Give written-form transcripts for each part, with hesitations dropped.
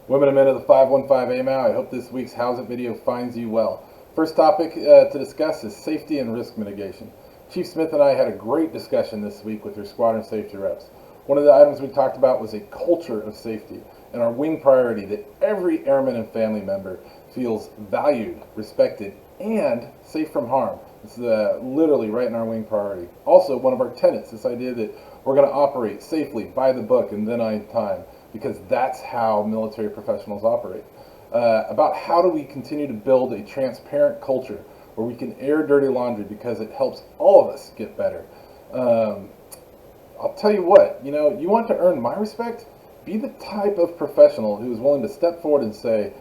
Women and men of the 515 AMAL, I hope this week's Howzit video finds you well. First topic to discuss is safety and risk mitigation. Chief Smith and I had a great discussion this week with your squadron safety reps. One of the items we talked about was a culture of safety and our wing priority that every airman and family member feels valued, respected, and safe from harm. It's literally right in our wing priority. Also, one of our tenets, this idea that we're going to operate safely, by the book, and then on time, because that's how military professionals operate. About how do we continue to build a transparent culture where we can air dirty laundry because it helps all of us get better. I'll tell you what, you want to earn my respect? Be the type of professional who is willing to step forward and say,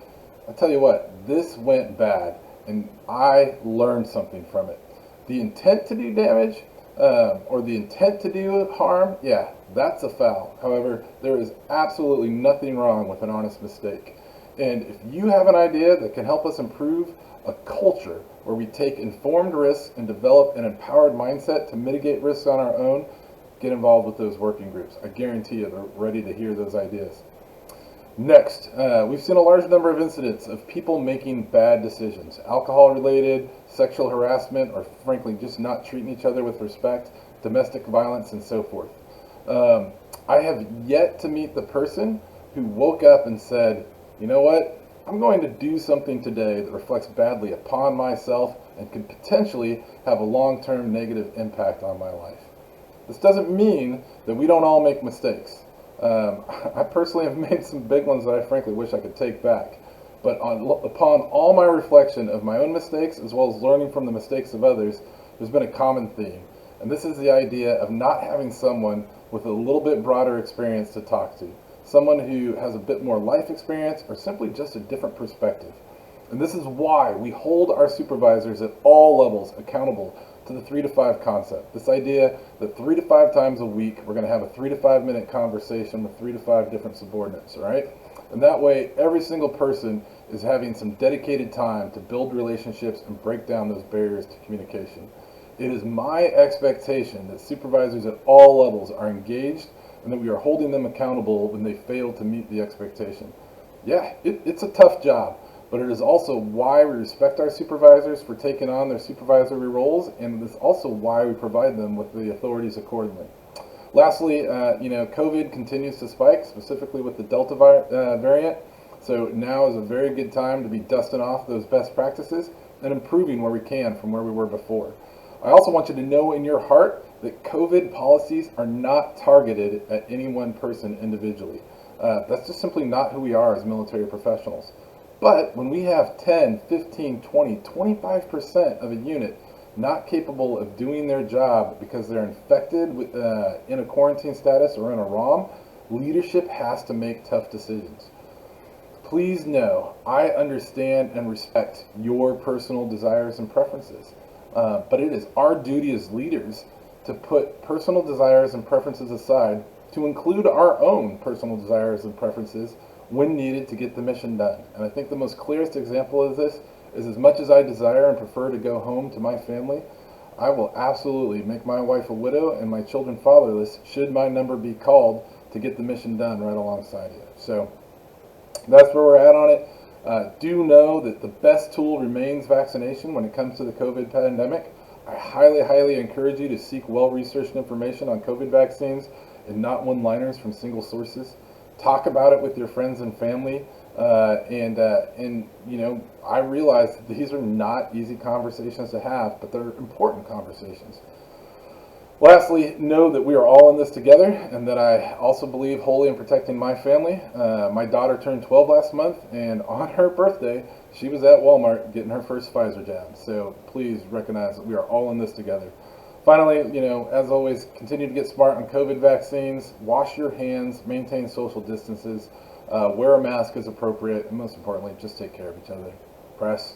I'll tell you what, this went bad, and I learned something from it. The intent to do damage, or the intent to do harm, yeah, that's a foul. However, there is absolutely nothing wrong with an honest mistake. And if you have an idea that can help us improve a culture where we take informed risks and develop an empowered mindset to mitigate risks on our own, get involved with those working groups. I guarantee you they're ready to hear those ideas. Next, we've seen a large number of incidents of people making bad decisions, alcohol-related, sexual harassment, or frankly just not treating each other with respect, domestic violence, and so forth. I have yet to meet the person who woke up and said, you know what, I'm going to do something today that reflects badly upon myself and could potentially have a long-term negative impact on my life. This doesn't mean that we don't all make mistakes. I personally have made some big ones that I frankly wish I could take back. But upon all my reflection of my own mistakes, as well as learning from the mistakes of others, there's been a common theme. And this is the idea of not having someone with a little bit broader experience to talk to. Someone who has a bit more life experience or simply just a different perspective. And this is why we hold our supervisors at all levels accountable to the 3 to 5 concept. This idea that 3 to 5 times a week we're going to have a 3 to 5 minute conversation with 3 to 5 different subordinates, right? And that way every single person is having some dedicated time to build relationships and break down those barriers to communication. It is my expectation that supervisors at all levels are engaged and that we are holding them accountable when they fail to meet the expectation. Yeah, it's a tough job, but it is also why we respect our supervisors for taking on their supervisory roles, and it's also why we provide them with the authorities accordingly. Lastly, COVID continues to spike, specifically with the Delta variant, so now is a very good time to be dusting off those best practices and improving where we can from where we were before. I also want you to know in your heart that COVID policies are not targeted at any one person individually. That's just simply not who we are as military professionals. But when we have 10, 15, 20, 25% of a unit not capable of doing their job because they're infected with, in a quarantine status or in a ROM, leadership has to make tough decisions. Please know, I understand and respect your personal desires and preferences. But it is our duty as leaders to put personal desires and preferences aside to include our own personal desires and preferences when needed to get the mission done. And I think the most clearest example of this is, as much as I desire and prefer to go home to my family, I will absolutely make my wife a widow and my children fatherless should my number be called to get the mission done right alongside you. So that's where we're at on it. Do know that the best tool remains vaccination when it comes to the COVID pandemic. I highly, highly encourage you to seek well-researched information on COVID vaccines and not one-liners from single sources. Talk about it with your friends and family, and I realize that these are not easy conversations to have, but they're important conversations. Lastly, know that we are all in this together, and that I also believe wholly in protecting my family. My daughter turned 12 last month, and on her birthday, she was at Walmart getting her first Pfizer jab. So please recognize that we are all in this together. Finally, as always, continue to get smart on COVID vaccines, wash your hands, maintain social distances, wear a mask as appropriate, and most importantly, just take care of each other. Press.